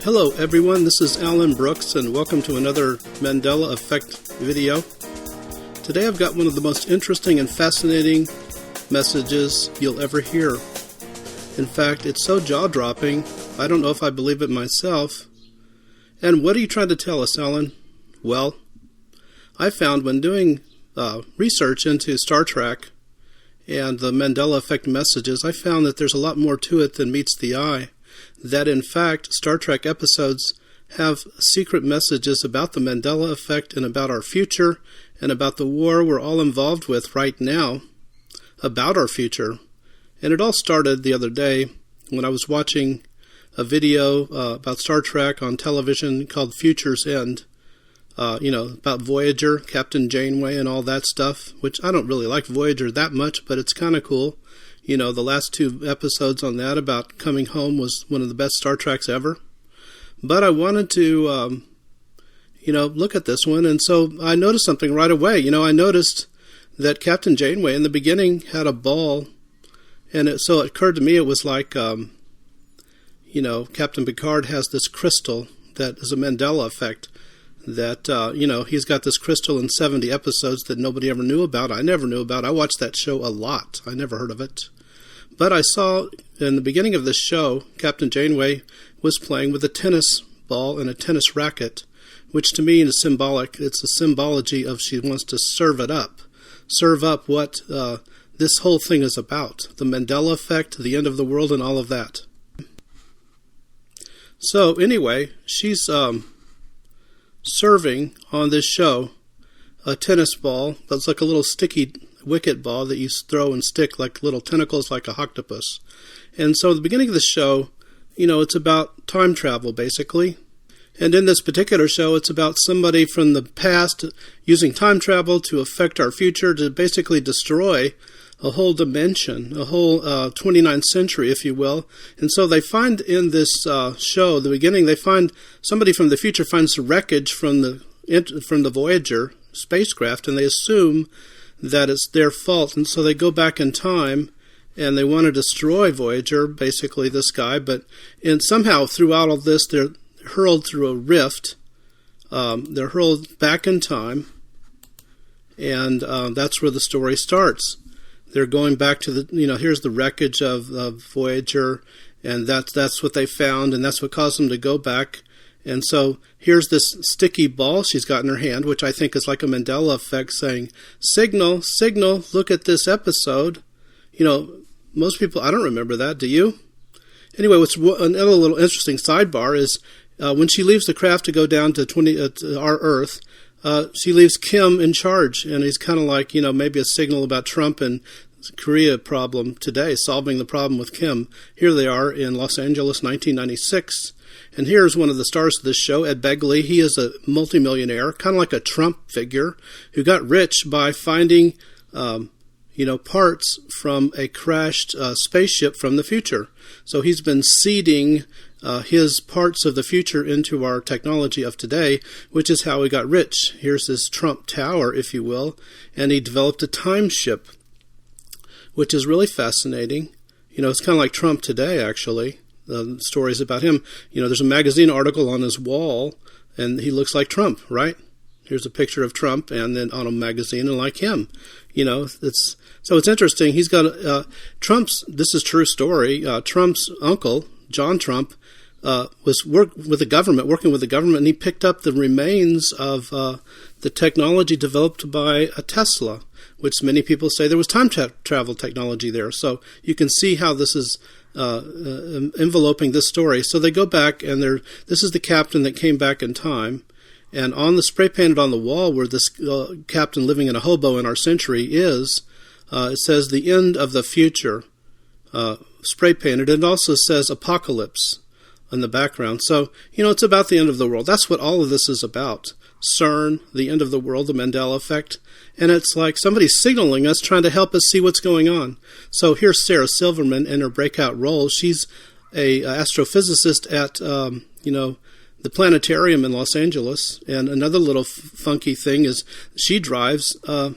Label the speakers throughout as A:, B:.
A: Hello everyone, this is Alan Brooks and welcome to another Mandela Effect video. Today I've got one of the most interesting and fascinating messages you'll ever hear. In fact, it's so jaw-dropping, I don't know if I believe it myself. And what are you trying to tell us, Alan? Well, I found when doing research into Star Trek and the Mandela Effect messages, I found that there's a lot more to it than meets the eye. That in fact, Star Trek episodes have secret messages about the Mandela Effect and about our future and about the war we're all involved with right now, about our future. And it all started the other day when I was watching a video about Star Trek on television called Future's End, about Voyager, Captain Janeway and all that stuff, which I don't really like Voyager that much, but it's kind of cool. You know, the last two episodes on that about coming home was one of the best Star Treks ever. But I wanted to, look at this one, and so I noticed something right away. I noticed that Captain Janeway in the beginning had a ball, and so it occurred to me it was like, Captain Picard has this crystal that is a Mandela Effect, that, he's got this crystal in 70 episodes that nobody ever knew about. I never knew about. I watched that show a lot. I never heard of it. But I saw in the beginning of this show, Captain Janeway was playing with a tennis ball and a tennis racket, which to me is symbolic. It's a symbology of she wants to serve up what this whole thing is about, the Mandela Effect, the end of the world, and all of that. So anyway, she's serving on this show a tennis ball that's like a little sticky wicket ball that you throw and stick like little tentacles like a octopus. And so at the beginning of the show, it's about time travel basically. And in this particular show, it's about somebody from the past using time travel to affect our future, to basically destroy a whole dimension, a whole 29th century, if you will. And so they find in this show, the beginning, they find somebody from the future finds the wreckage from the Voyager spacecraft, and they assume that it's their fault. And so they go back in time, and they want to destroy Voyager, basically this guy. And somehow throughout all this, they're hurled through a rift. They're hurled back in time, and that's where the story starts. They're going back to here's the wreckage of Voyager, and that's what they found, and that's what caused them to go back. And so here's this sticky ball she's got in her hand, which I think is like a Mandela Effect saying, signal, look at this episode. Most people, I don't remember that, do you? Anyway, what's another little interesting sidebar is when she leaves the craft to go down to our Earth, she leaves Kim in charge, and he's kind of like, maybe a signal about Trump and Korea problem today, solving the problem with Kim. Here they are in Los Angeles, 1996. And here's one of the stars of this show, Ed Begley. He is a multimillionaire, kind of like a Trump figure, who got rich by finding, parts from a crashed spaceship from the future. So he's been seeding his parts of the future into our technology of today, which is how he got rich. Here's this Trump Tower, if you will, and he developed a time ship, which is really fascinating. It's kind of like Trump today, actually. The stories about him. There's a magazine article on his wall, and he looks like Trump, right? Here's a picture of Trump, and then on a magazine, and like him. It's interesting. He's got this is true story. Trump's uncle, John Trump, was working with the government, and he picked up the remains of the technology developed by Tesla, which many people say there was time travel technology there. So you can see how this is enveloping this story. So they go back, and this is the captain that came back in time. And on the spray painted on the wall where this captain living in a hobo in our century is, it says the end of the future, spray painted. It also says apocalypse in the background. So, it's about the end of the world. That's what all of this is about. CERN, the end of the world, the Mandela Effect. And it's like somebody's signaling us, trying to help us see what's going on. So here's Sarah Silverman in her breakout role. She's a astrophysicist at, the planetarium in Los Angeles. And another little funky thing is she drives a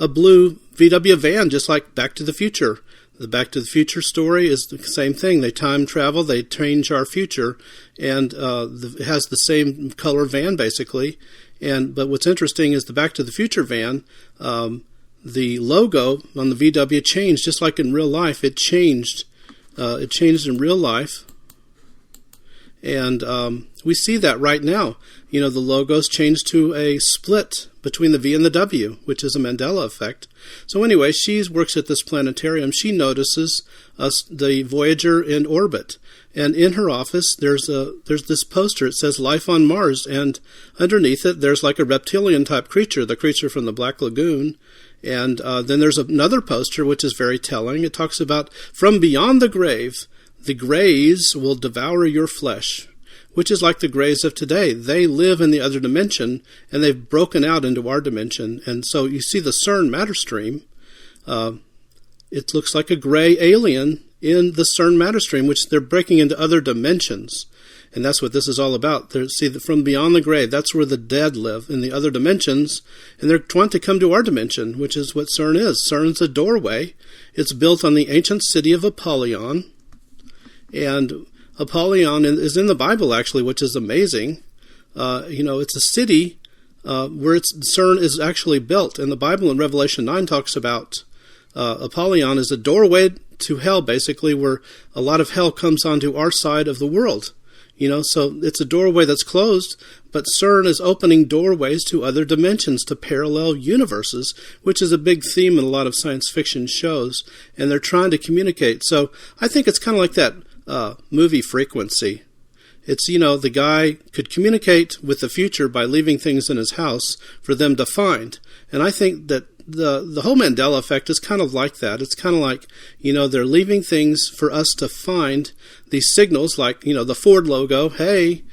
A: blue VW van, just like Back to the Future. The Back to the Future story is the same thing. They time travel, they change our future, and it has the same color van basically. But what's interesting is the Back to the Future van, the logo on the VW changed, just like in real life. It changed. It changed in real life, and we see that right now. The logo's changed to a split between the V and the W, which is a Mandela Effect. So anyway, she works at this planetarium. She notices the Voyager in orbit, and in her office there's this poster. It says "Life on Mars," and underneath it there's like a reptilian type creature, the creature from the Black Lagoon. And then there's another poster which is very telling. It talks about, "From beyond the grave, the Greys will devour your flesh," which is like the Greys of today. They live in the other dimension, and they've broken out into our dimension. And so you see the CERN matter stream. It looks like a gray alien in the CERN matter stream, which they're breaking into other dimensions. And that's what this is all about. See, from beyond the grave, that's where the dead live, in the other dimensions. And they're trying to come to our dimension, which is what CERN is. CERN's a doorway. It's built on the ancient city of Apollyon. And Apollyon is in the Bible, actually, which is amazing. It's a city where CERN is actually built. And the Bible in Revelation 9 talks about Apollyon is a doorway to hell, basically, where a lot of hell comes onto our side of the world. So it's a doorway that's closed, but CERN is opening doorways to other dimensions, to parallel universes, which is a big theme in a lot of science fiction shows, and they're trying to communicate. So I think it's kind of like that movie Frequency. It's, the guy could communicate with the future by leaving things in his house for them to find. And I think that the whole Mandela Effect is kind of like that. It's kind of like, they're leaving things for us to find, these signals, like, the Ford logo. Hey,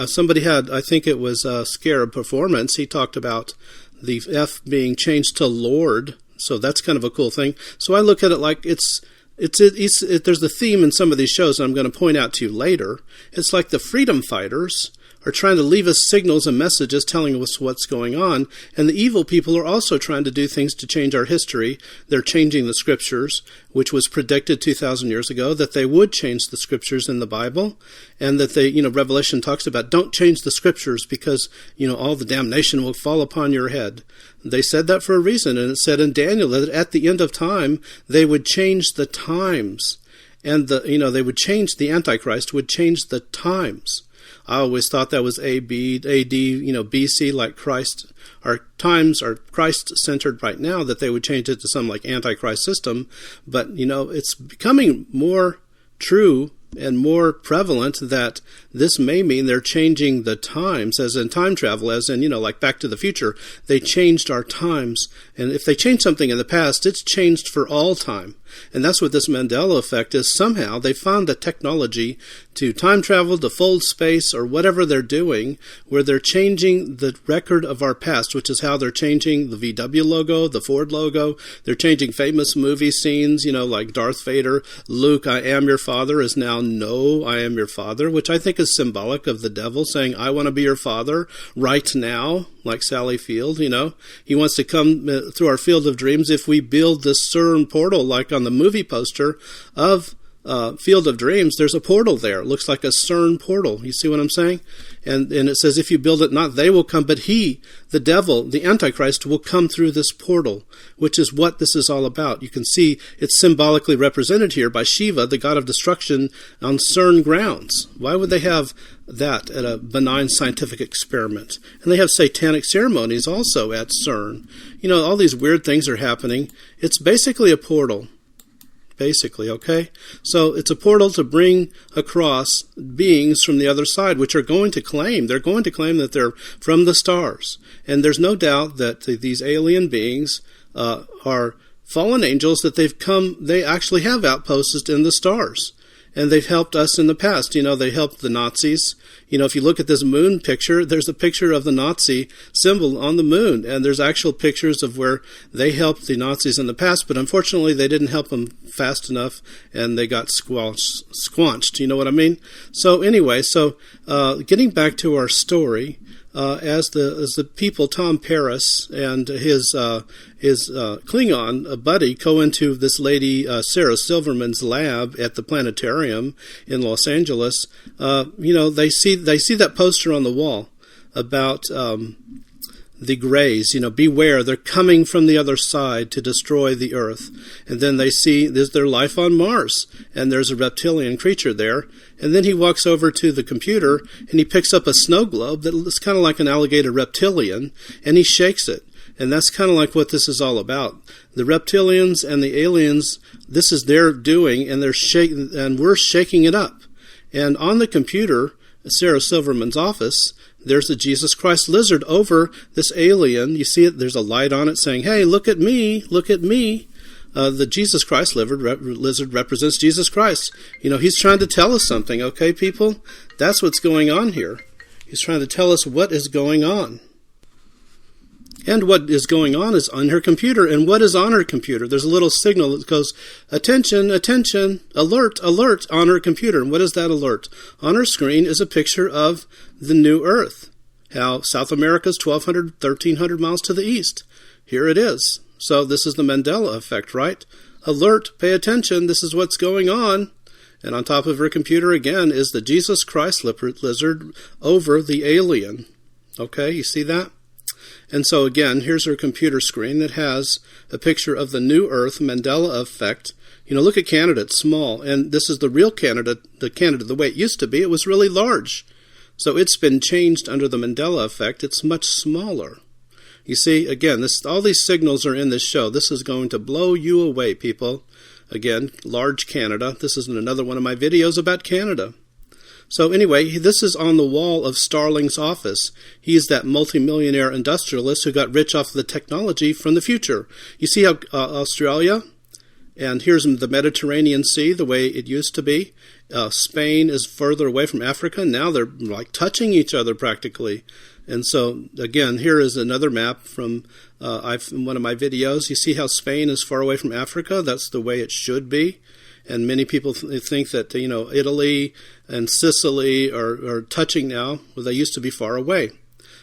A: somebody had, I think it was Scarab Performance, he talked about the F being changed to Lord. So that's kind of a cool thing. So I look at it like there's a theme in some of these shows that I'm going to point out to you later. It's like the freedom fighters are trying to leave us signals and messages telling us what's going on, and the evil people are also trying to do things to change our history. They're changing the scriptures, which was predicted 2,000 years ago, that they would change the scriptures in the Bible, and that Revelation talks about, don't change the scriptures because, all the damnation will fall upon your head. They said that for a reason, and it said in Daniel that at the end of time, they would change the times, and they would change, the Antichrist would change the times. I always thought that was AD, BC, like Christ. Our times are Christ-centered right now, that they would change it to some like Antichrist system. But, it's becoming more true and more prevalent that this may mean they're changing the times, as in time travel, as in, like Back to the Future. They changed our times. And if they change something in the past, it's changed for all time. And that's what this Mandela Effect is. Somehow they found the technology to time travel, to fold space, or whatever they're doing, where they're changing the record of our past, which is how they're changing the VW logo, the Ford logo. They're changing famous movie scenes, like Darth Vader, Luke, I am your father, is now no, I am your father, which I think is symbolic of the devil saying, I want to be your father right now, like Sally Field, He wants to come through our field of dreams if we build this CERN portal, like on the movie poster of Field of Dreams. There's a portal there. It looks like a CERN portal. You see what I'm saying? And it says, if you build it, not they will come, but he, the devil, the Antichrist, will come through this portal, which is what this is all about. You can see it's symbolically represented here by Shiva, the god of destruction, on CERN grounds. Why would they have that at a benign scientific experiment? And they have satanic ceremonies also at CERN. All these weird things are happening. It's basically a portal. Basically, okay? So it's a portal to bring across beings from the other side, which are going to claim that they're from the stars. And there's no doubt that these alien beings are fallen angels, that they actually have outposts in the stars. And they've helped us in the past. They helped the Nazis. If you look at this moon picture, there's a picture of the Nazi symbol on the moon. And there's actual pictures of where they helped the Nazis in the past. But unfortunately, they didn't help them fast enough, and they got squanched. You know what I mean? So anyway, getting back to our story, as the people, Tom Paris and his Klingon buddy, go into this lady Sarah Silverman's lab at the planetarium in Los Angeles. They see that poster on the wall about the Greys, beware, they're coming from the other side to destroy the Earth. And then they see there's their life on Mars, and there's a reptilian creature there. And then he walks over to the computer, and he picks up a snow globe that looks kind of like an alligator reptilian, and he shakes it. And that's kind of like what this is all about. The reptilians and the aliens, this is their doing, and we're shaking it up. And on the computer, Sarah Silverman's office, there's the Jesus Christ lizard over this alien. You see it, there's a light on it saying, hey, look at me, look at me. The Jesus Christ lizard represents Jesus Christ. He's trying to tell us something, okay, people? That's what's going on here. He's trying to tell us what is going on. And what is going on is on her computer. And what is on her computer? There's a little signal that goes, attention, attention, alert, alert, on her computer. And what is that alert? On her screen is a picture of the new Earth. How South America is 1,200, 1,300 miles to the east. Here it is. So this is the Mandela Effect, right? Alert, pay attention, this is what's going on. And on top of her computer, again, is the Jesus Christ lizard over the alien. Okay, you see that? And so again, here's her computer screen that has a picture of the new Earth, Mandela Effect. Look at Canada, it's small. And this is the real Canada, the way it used to be. It was really large. So it's been changed under the Mandela Effect. It's much smaller. You see, again, all these signals are in this show. This is going to blow you away, people. Again, large Canada. This is another one of my videos about Canada. So anyway, this is on the wall of Starling's office. He's that multimillionaire industrialist who got rich off of the technology from the future. You see how Australia, and here's the Mediterranean Sea, the way it used to be. Spain is further away from Africa. Now they're like touching each other practically. And so, again, here is another map from one of my videos. You see how Spain is far away from Africa? That's the way it should be. And many people think that, Italy and Sicily are touching now, where they used to be far away.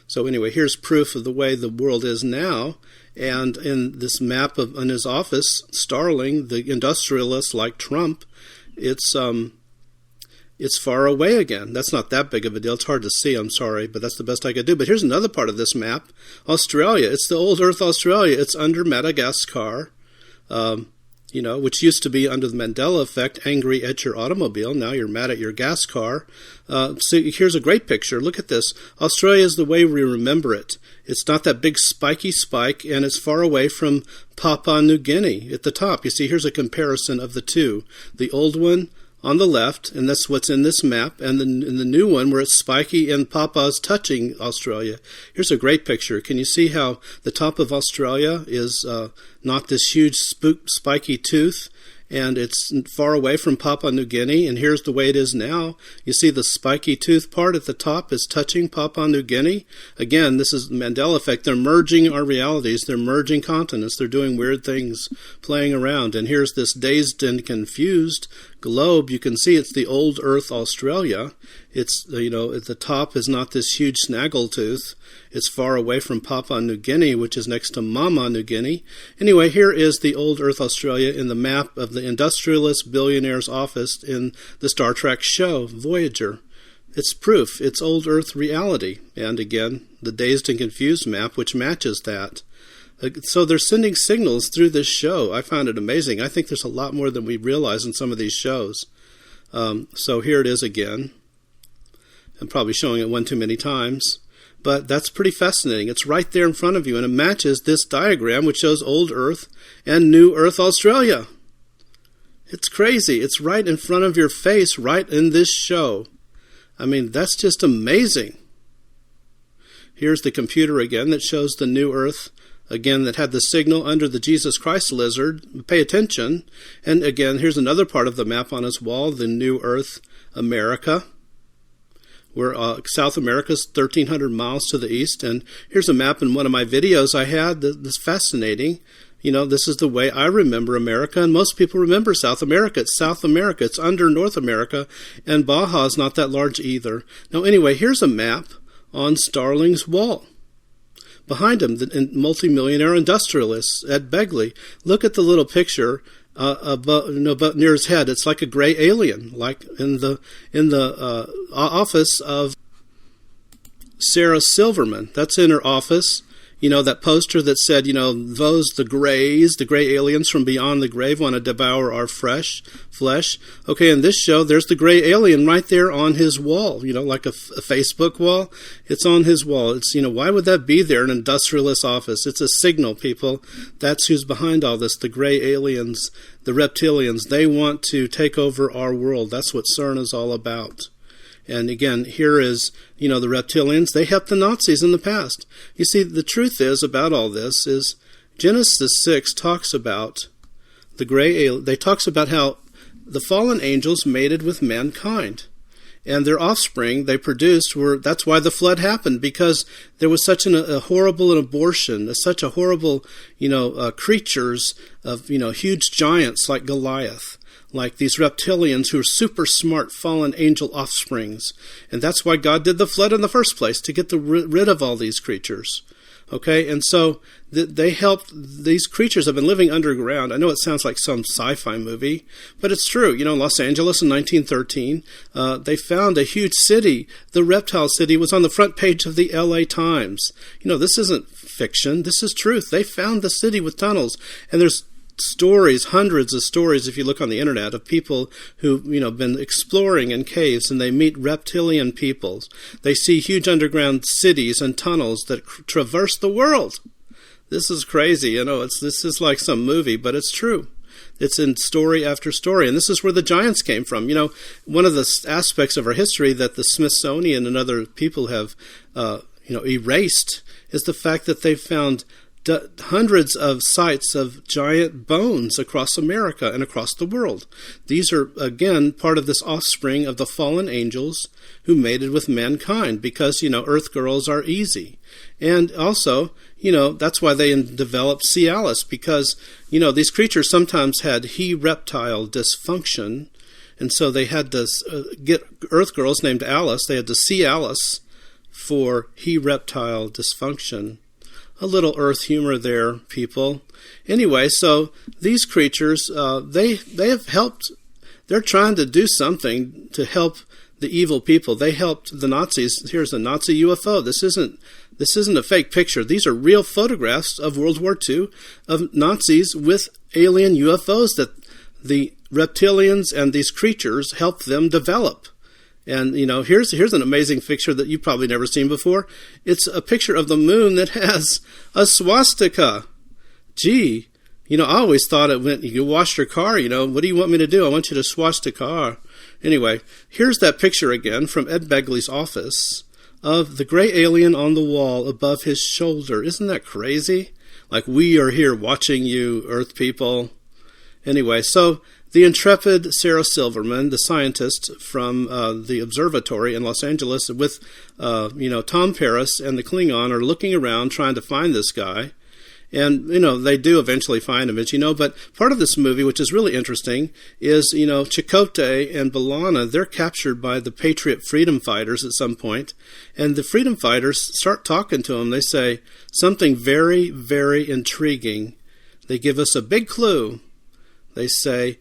A: So anyway, here's proof of the way the world is now. And in this map in his office, Starling, the industrialist like Trump, it's far away again. That's not that big of a deal. It's hard to see, I'm sorry, but that's the best I could do. But here's another part of this map. Australia. It's the old Earth Australia. It's under Madagascar, which used to be under the Mandela Effect, angry at your automobile. Now you're mad at your gas car. So here's a great picture. Look at this. Australia is the way we remember it. It's not that big spiky spike, and it's far away from Papua New Guinea at the top. You see, here's a comparison of the two. The old one on the left, and that's what's in this map, and in the new one where it's spiky and Papua's touching Australia. Here's a great picture. Can you see how the top of Australia is not this huge spiky tooth, and it's far away from Papua New Guinea, and here's the way it is now. You see the spiky tooth part at the top is touching Papua New Guinea. Again, this is the Mandela Effect. They're merging our realities. They're merging continents. They're doing weird things, playing around. And here's this dazed and confused globe. You can see it's the old Earth Australia. It's, at the top is not this huge snaggletooth. It's far away from Papua New Guinea, which is next to Mama New Guinea. Anyway, here is the old Earth Australia in the map of the industrialist billionaire's office in the Star Trek show, Voyager. It's proof. It's old Earth reality. And again, the dazed and confused map, which matches that. So they're sending signals through this show. I found it amazing. I think there's a lot more than we realize in some of these shows. So here it is again. I'm probably showing it one too many times. But that's pretty fascinating. It's right there in front of you, and it matches this diagram, which shows old Earth and new Earth Australia. It's crazy. It's right in front of your face, right in this show. I mean, that's just amazing. Here's the computer again that shows the new Earth, again, that had the signal under the Jesus Christ lizard. Pay attention. And again, here's another part of the map on his wall, the new Earth America, where South America is 1,300 miles to the east. And here's a map in one of my videos I had that's fascinating. This is the way I remember America, and most people remember South America. It's South America. It's under North America, and Baja is not that large either. Now, anyway, here's a map on Starling's wall. Behind him, the multimillionaire industrialist, Ed Begley. Look at the little picture above, near his head. It's like a gray alien, like in the office of Sarah Silverman. That's in her office. That poster that said, the gray aliens from beyond the grave want to devour our flesh. Okay, in this show, there's the gray alien right there on his wall, like a Facebook wall. It's on his wall. It's, why would that be there in an industrialist office? It's a signal, people. That's who's behind all this, the gray aliens, the reptilians. They want to take over our world. That's what CERN is all about. And again, here is, the reptilians. They helped the Nazis in the past. You see, the truth is about all this is Genesis 6 talks about the gray alien. They talks about how the fallen angels mated with mankind. And their offspring they produced that's why the flood happened, because there was such a horrible abortion, such a horrible, creatures of, huge giants like Goliath, like these reptilians who are super smart fallen angel offsprings. And that's why God did the flood in the first place, to get rid of all these creatures. Okay, and so they helped. These creatures have been living underground. I know it sounds like some sci-fi movie, but it's true. In Los Angeles in 1913, they found a huge city. The reptile city was on the front page of the LA Times. This isn't fiction. This is truth. They found the city with tunnels, and there's stories, hundreds of stories, if you look on the internet, of people who've been exploring in caves, and they meet reptilian peoples. They see huge underground cities and tunnels that traverse the world. This is crazy, this is like some movie, but it's true. It's in story after story, and this is where the giants came from. One of the aspects of our history that the Smithsonian and other people have erased is the fact that they found hundreds of sites of giant bones across America and across the world. These are, again, part of this offspring of the fallen angels who mated with mankind, because, earth girls are easy. And also, that's why they developed Cialis, because, these creatures sometimes had he-reptile dysfunction, and so they had to get earth girls named Alice. They had to Cialis for he-reptile dysfunction. A little earth humor there, people. Anyway, so these creatures, they have helped. They're trying to do something to help the evil people. They helped the Nazis. Here's a Nazi UFO. This isn't a fake picture. These are real photographs of World War II of Nazis with alien UFOs that the reptilians and these creatures helped them develop. And, here's an amazing picture that you've probably never seen before. It's a picture of the moon that has a swastika. Gee, I always thought it meant you washed your car, What do you want me to do? I want you to swastika car. Anyway, here's that picture again from Ed Begley's office of the gray alien on the wall above his shoulder. Isn't that crazy? Like, we are here watching you, Earth people. Anyway, so the intrepid Sarah Silverman, the scientist from the observatory in Los Angeles, with Tom Paris and the Klingon, are looking around trying to find this guy. And, they do eventually find him, as but part of this movie, which is really interesting, is, Chakotay and B'Elanna, they're captured by the Patriot freedom fighters at some point, and the freedom fighters start talking to them. They say something very, very intriguing. They give us a big clue. They say,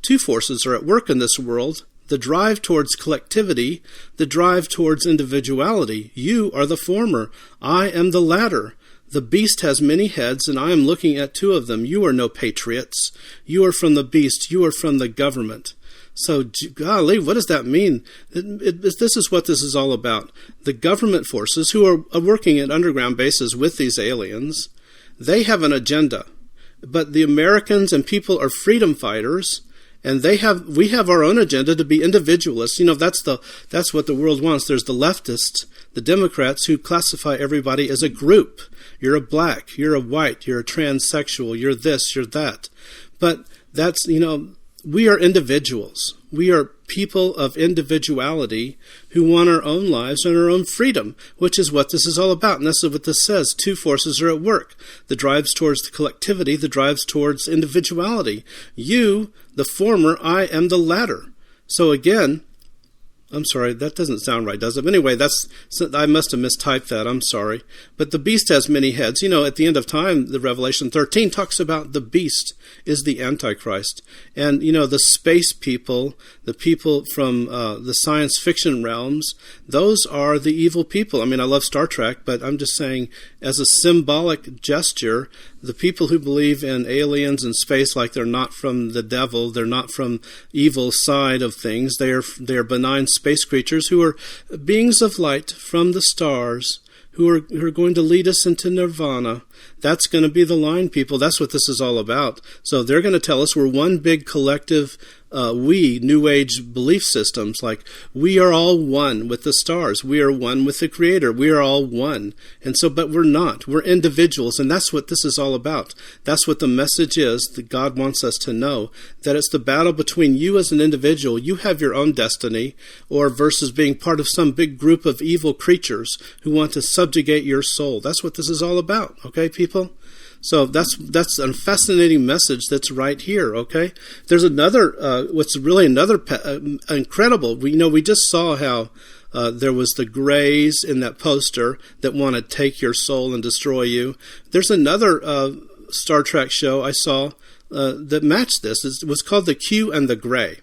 A: two forces are at work in this world: the drive towards collectivity, the drive towards individuality. You are the former. I am the latter. The beast has many heads, and I am looking at two of them. You are no patriots. You are from the beast. You are from the government. So, golly, what does that mean? This is what this is all about. The government forces, who are working at underground bases with these aliens, they have an agenda. But the Americans and people are freedom fighters, and we have our own agenda to be individualists. That's what the world wants. There's the leftists, the Democrats, who classify everybody as a group. You're a black, you're a white, you're a transsexual, you're this, you're that. But that's, we are individuals. We are people of individuality who want our own lives and our own freedom, which is what this is all about. And that's what this says. Two forces are at work. The drives towards the collectivity, the drives towards individuality. You, the former, I am the latter. So again, I'm sorry, that doesn't sound right, does it? But anyway, I must have mistyped that. I'm sorry. But the beast has many heads. At the end of time, the Revelation 13 talks about the beast is the Antichrist. And, the space people, the people from the science fiction realms, those are the evil people. I mean, I love Star Trek, but I'm just saying, as a symbolic gesture, the people who believe in aliens and space like they're not from the devil, they're not from evil side of things, they are benign space creatures who are beings of light from the stars, who are going to lead us into nirvana. That's going to be the line, people. That's what this is all about. So they're going to tell us we're one big collective New Age belief systems, like we are all one with the stars. We are one with the Creator. We are all one. And so, but we're not. We're individuals, and that's what this is all about. That's what the message is that God wants us to know, that it's the battle between you as an individual. You have your own destiny, or versus being part of some big group of evil creatures who want to subjugate your soul. That's what this is all about, okay, people? So that's a fascinating message that's right here, okay? There's another, what's really another incredible, we just saw how there was the grays in that poster that want to take your soul and destroy you. There's another Star Trek show I saw that matched this. It was called The Q and the Gray.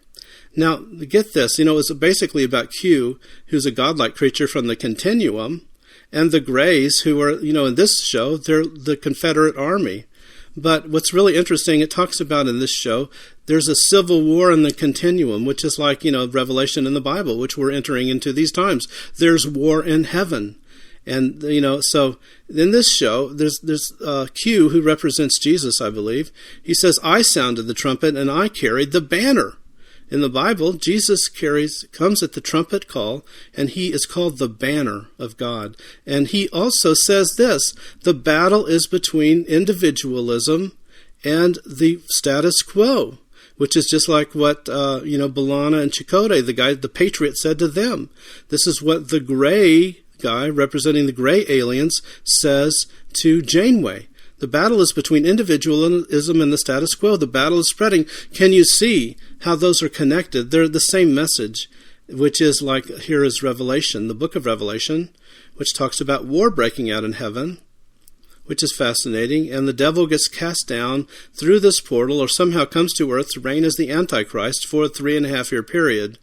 A: Now, get this, it was basically about Q, who's a godlike creature from the continuum, and the Greys, who are, in this show, they're the Confederate Army. But what's really interesting, it talks about in this show, there's a civil war in the continuum, which is like, Revelation in the Bible, which we're entering into these times. There's war in heaven. And, so in this show, there's Q, who represents Jesus, I believe. He says, I sounded the trumpet and I carried the banner. In the Bible, Jesus comes at the trumpet call, and he is called the banner of God. And he also says this, the battle is between individualism and the status quo, which is just like what, B'Elanna and Chakotay, the patriot, said to them. This is what the gray guy, representing the gray aliens, says to Janeway. The battle is between individualism and the status quo. The battle is spreading. Can you see how those are connected? They're the same message, which is like, here is Revelation, the book of Revelation, which talks about war breaking out in heaven, which is fascinating. And the devil gets cast down through this portal, or somehow comes to earth to reign as the Antichrist for a 3.5-year period.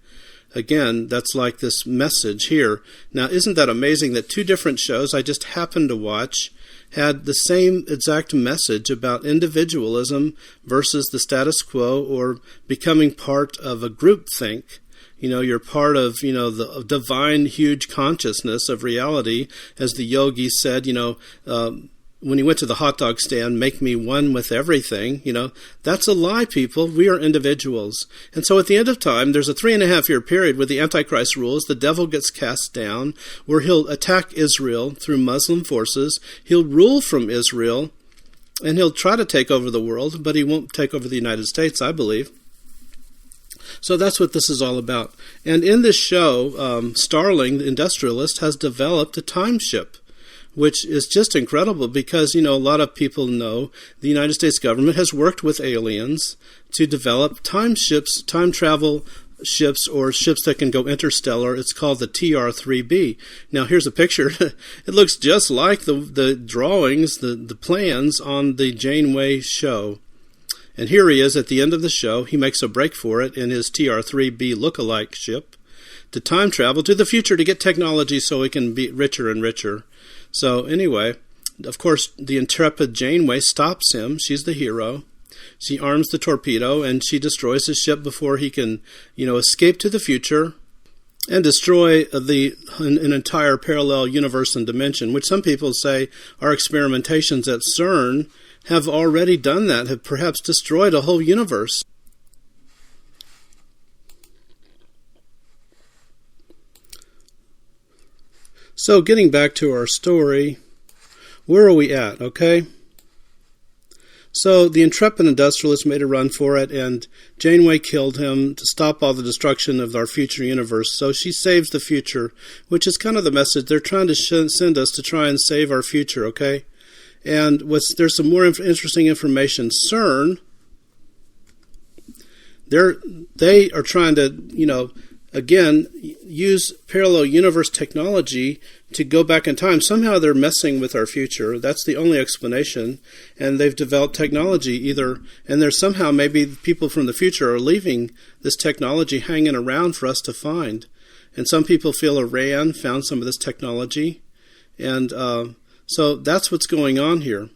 A: Again, that's like this message here. Now, isn't that amazing that two different shows I just happened to watch had the same exact message about individualism versus the status quo, or becoming part of a groupthink. You're part of, the divine huge consciousness of reality, as the yogi said, when he went to the hot dog stand, make me one with everything, that's a lie, people. We are individuals. And so at the end of time, there's a 3.5-year period where the Antichrist rules, the devil gets cast down, where he'll attack Israel through Muslim forces, he'll rule from Israel, and he'll try to take over the world, but he won't take over the United States, I believe. So that's what this is all about. And in this show, Starling, the industrialist, has developed a time ship, which is just incredible because, a lot of people know the United States government has worked with aliens to develop time travel ships, or ships that can go interstellar. It's called the TR-3B. Now, here's a picture. It looks just like the drawings, the plans on the Janeway show. And here he is at the end of the show. He makes a break for it in his TR-3B look-alike ship to time travel to the future to get technology so he can be richer and richer. So anyway, of course, the intrepid Janeway stops him. She's the hero. She arms the torpedo, and she destroys his ship before he can, escape to the future and destroy an entire parallel universe and dimension, which some people say our experimentations at CERN have already done that, have perhaps destroyed a whole universe. So getting back to our story, where are we at, okay? So the intrepid industrialist made a run for it, and Janeway killed him to stop all the destruction of our future universe. So she saves the future, which is kind of the message. They're trying to send us to try and save our future, okay? And there's some more interesting information. CERN, they are trying to, again, use parallel universe technology to go back in time. Somehow they're messing with our future. That's the only explanation. And they've developed technology and there's somehow maybe people from the future are leaving this technology hanging around for us to find. And some people feel Iran found some of this technology. And so that's what's going on here.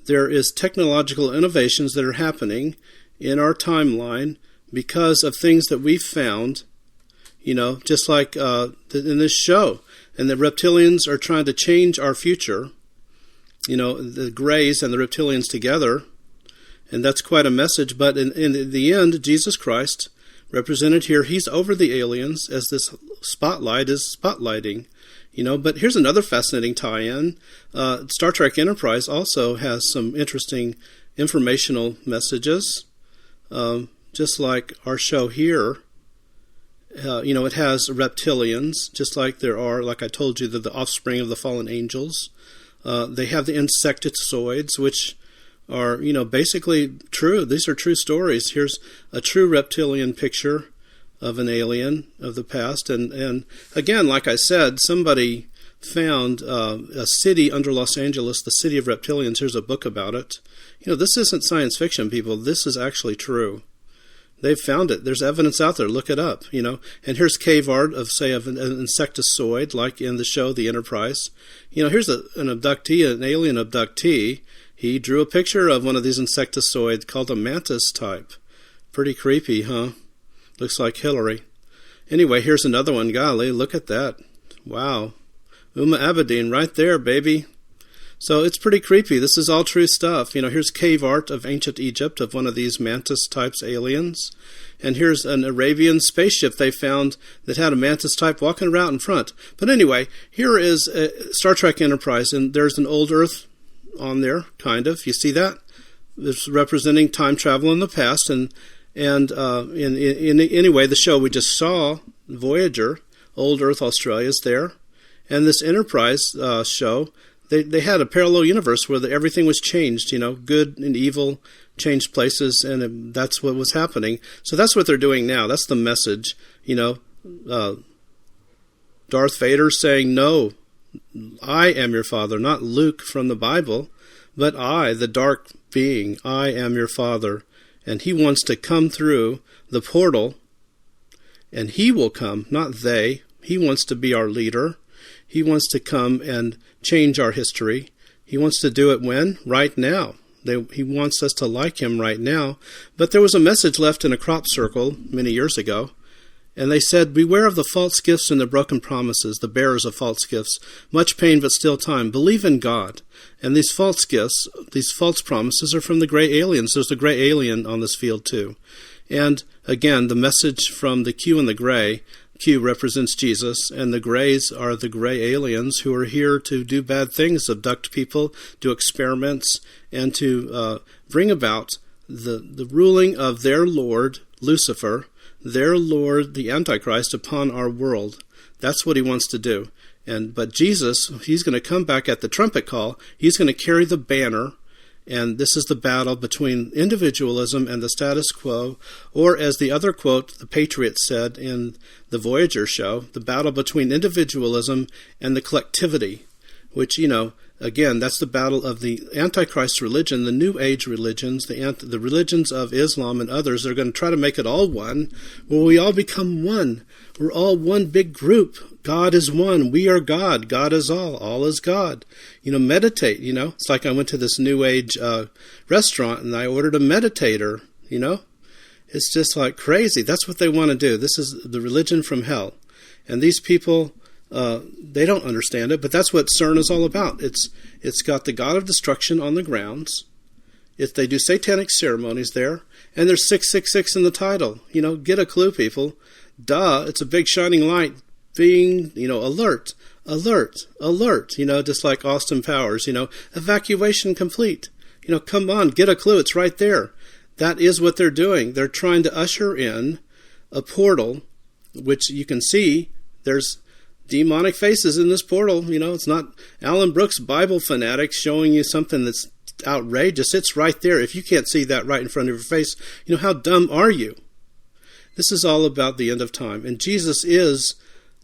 A: There is technological innovations that are happening in our timeline because of things that we've found, just like in this show. And the reptilians are trying to change our future, the Greys and the reptilians together. And that's quite a message. But in the end, Jesus Christ, represented here, he's over the aliens as this spotlight is spotlighting. But here's another fascinating tie-in. Star Trek Enterprise also has some interesting informational messages. Just like our show here, it has reptilians, just like there are, like I told you, the offspring of the fallen angels. They have the insectoids, which are, basically true. These are true stories. Here's a true reptilian picture of an alien of the past. And again, like I said, somebody found a city under Los Angeles, the city of reptilians. Here's a book about it. This isn't science fiction, people. This is actually true. They've found it. There's evidence out there. Look it up, And here's cave art of an insectoid, like in the show The Enterprise. Here's an abductee, an alien abductee. He drew a picture of one of these insectoids called a mantis type. Pretty creepy, huh? Looks like Hillary. Anyway, here's another one. Golly, look at that. Wow. Uma Abedin right there, baby. So it's pretty creepy. This is all true stuff. Here's cave art of ancient Egypt of one of these mantis types aliens. And here's an Arabian spaceship they found that had a mantis type walking around in front. But anyway, here is Star Trek Enterprise, and there's an old Earth on there, kind of. You see that? It's representing time travel in the past. And anyway, the show we just saw, Voyager, Old Earth Australia is there. And this Enterprise show, They had a parallel universe where everything was changed, good and evil changed places, and that's what was happening. So that's what they're doing now. That's the message, Darth Vader saying, no, I am your father, not Luke from the Bible, but I, the dark being, I am your father. And he wants to come through the portal, and he will come, not they. He wants to be our leader. He wants to come and change our history. He wants to do it when? Right now. He wants us to like him right now. But there was a message left in a crop circle many years ago, and they said, beware of the false gifts and the broken promises, the bearers of false gifts. Much pain, but still time. Believe in God. And these false gifts, these false promises are from the gray aliens. There's a gray alien on this field too. And again, the message from the Q and the gray, Q represents Jesus, and the grays are the gray aliens who are here to do bad things, abduct people, do experiments, and to bring about the ruling of their Lord, Lucifer, their Lord, the Antichrist, upon our world. That's what he wants to do. But Jesus, he's going to come back at the trumpet call. He's going to carry the banner. And this is the battle between individualism and the status quo, or as the other quote, the Patriot said in the Voyager show, the battle between individualism and the collectivity, which, again, that's the battle of the Antichrist religion, the New Age religions, the religions of Islam and others. They're going to try to make it all one, where we all become one. We're all one big group. God is one. We are God. God is all. All is God. Meditate, It's like I went to this New Age restaurant and I ordered a meditator, It's just like crazy. That's what they want to do. This is the religion from hell. And these people, they don't understand it, but that's what CERN is all about. It's got the God of destruction on the grounds. They do satanic ceremonies there, and there's 666 in the title. Get a clue, people. Duh, it's a big shining light being, alert, just like Austin Powers, evacuation complete. Come on, get a clue, it's right there. That is what they're doing. They're trying to usher in a portal, which you can see, there's demonic faces in this portal. It's not Alan Brooks Bible fanatics showing you something that's outrageous. It's right there. If you can't see that right in front of your face, how dumb are you? This is all about the end of time. And Jesus is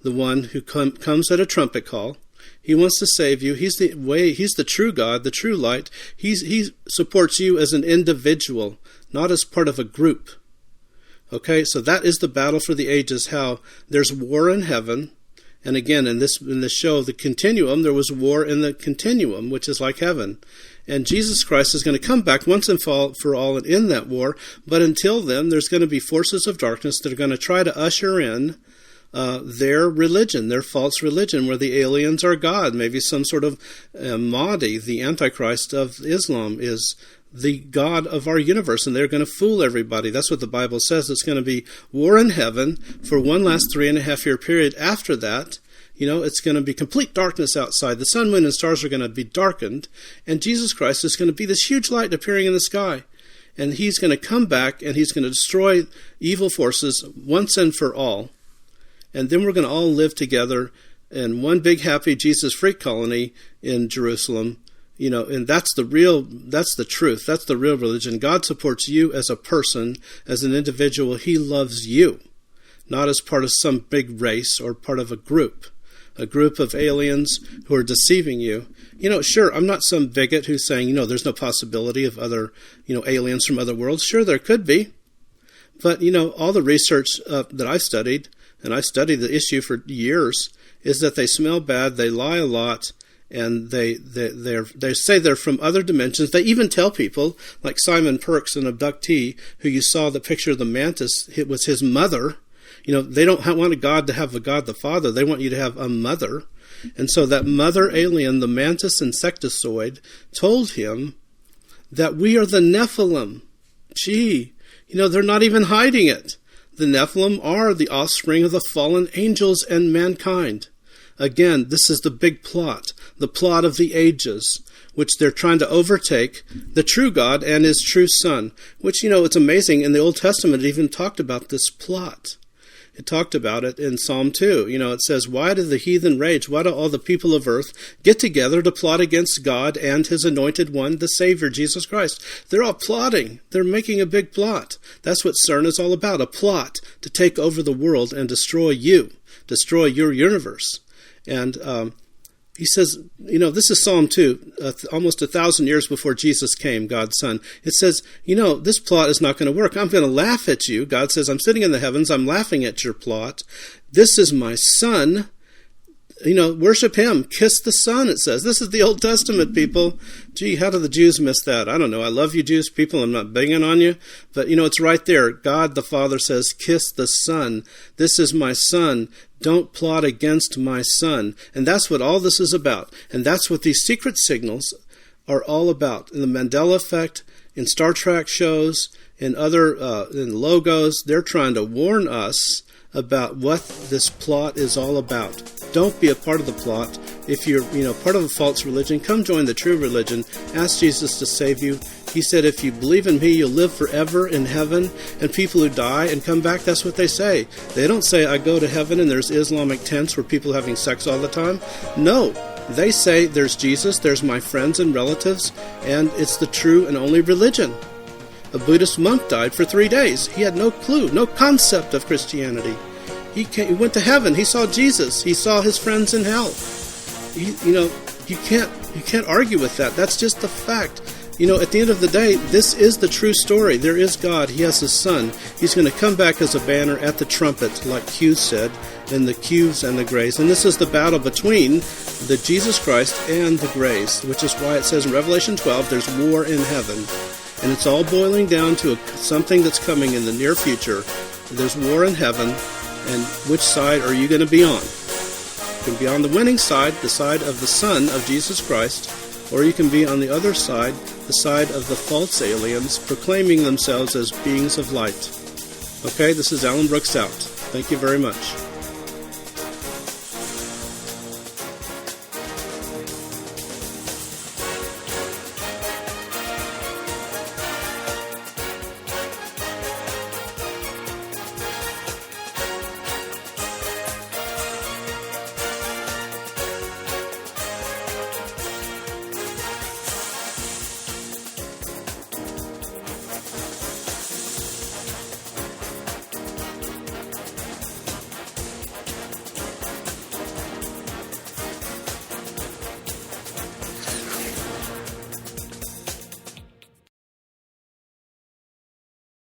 A: the one who comes at a trumpet call. He wants to save you. He's the way. He's the true God, the true light. He supports you as an individual, not as part of a group. Okay, so that is the battle for the ages, how there's war in heaven. And again, in this show, the continuum, there was war in the continuum, which is like heaven. And Jesus Christ is going to come back once and for all and end that war. But until then, there's going to be forces of darkness that are going to try to usher in their religion, their false religion, where the aliens are God. Maybe some sort of Mahdi, the Antichrist of Islam, is the God of our universe, and they're going to fool everybody. That's what the Bible says. It's going to be war in heaven for one last 3.5-year period. After that, it's going to be complete darkness outside. The sun, moon, and stars are going to be darkened, and Jesus Christ is going to be this huge light appearing in the sky. And he's going to come back, and he's going to destroy evil forces once and for all. And then we're going to all live together in one big happy Jesus freak colony in Jerusalem. And that's the truth. That's the real religion. God supports you as a person, as an individual. He loves you, not as part of some big race or part of a group of aliens who are deceiving you. Sure, I'm not some bigot who's saying, there's no possibility of other, aliens from other worlds. Sure, there could be. But, all the research that I've studied, and I've studied the issue for years, is that they smell bad, they lie a lot, and they say they're from other dimensions. They even tell people, like Simon Perks, an abductee, who you saw the picture of the mantis, it was his mother. They don't want a God to have a God the Father. They want you to have a mother. And so that mother alien, the mantis insectoid, told him that we are the Nephilim. Gee, they're not even hiding it. The Nephilim are the offspring of the fallen angels and mankind. Again, this is the big plot, the plot of the ages, which they're trying to overtake the true God and his true Son, which, it's amazing. In the Old Testament, it even talked about this plot. It talked about it in Psalm 2. It says, why do the heathen rage? Why do all the people of earth get together to plot against God and his anointed one, the Savior, Jesus Christ? They're all plotting. They're making a big plot. That's what CERN is all about, a plot to take over the world and destroy you, destroy your universe. And he says, this is Psalm 2, almost 1,000 years before Jesus came, God's Son. It says, this plot is not going to work. I'm going to laugh at you. God says, I'm sitting in the heavens. I'm laughing at your plot. This is my Son. Worship him. Kiss the Son, it says. This is the Old Testament, people. Gee, how do the Jews miss that? I don't know. I love you, Jews people. I'm not banging on you. But, it's right there. God the Father says, kiss the Son. This is my Son. Don't plot against my Son. And that's what all this is about. And that's what these secret signals are all about. In the Mandela Effect, in Star Trek shows, in other in logos, they're trying to warn us about what this plot is all about. Don't be a part of the plot. If you're, part of a false religion, come join the true religion. Ask Jesus to save you. He said, if you believe in me, you'll live forever in heaven. And people who die and come back, that's what they say. They don't say, I go to heaven and there's Islamic tents where people are having sex all the time. No, they say, there's Jesus, there's my friends and relatives, and it's the true and only religion. A Buddhist monk died for 3 days. He had no clue, no concept of Christianity. He went to heaven. He saw Jesus. He saw his friends in hell. You can't argue with that. That's just the fact. At the end of the day, this is the true story. There is God. He has his Son. He's going to come back as a banner at the trumpet, like Q said, in the Qs and the Grays. And this is the battle between the Jesus Christ and the Grays, which is why it says in Revelation 12, there's war in heaven. And it's all boiling down to something that's coming in the near future. There's war in heaven. And which side are you going to be on? You can be on the winning side, the side of the Son of Jesus Christ, or you can be on the other side, the side of the false aliens proclaiming themselves as beings of light. Okay, this is Alan Brooks out. Thank you very much.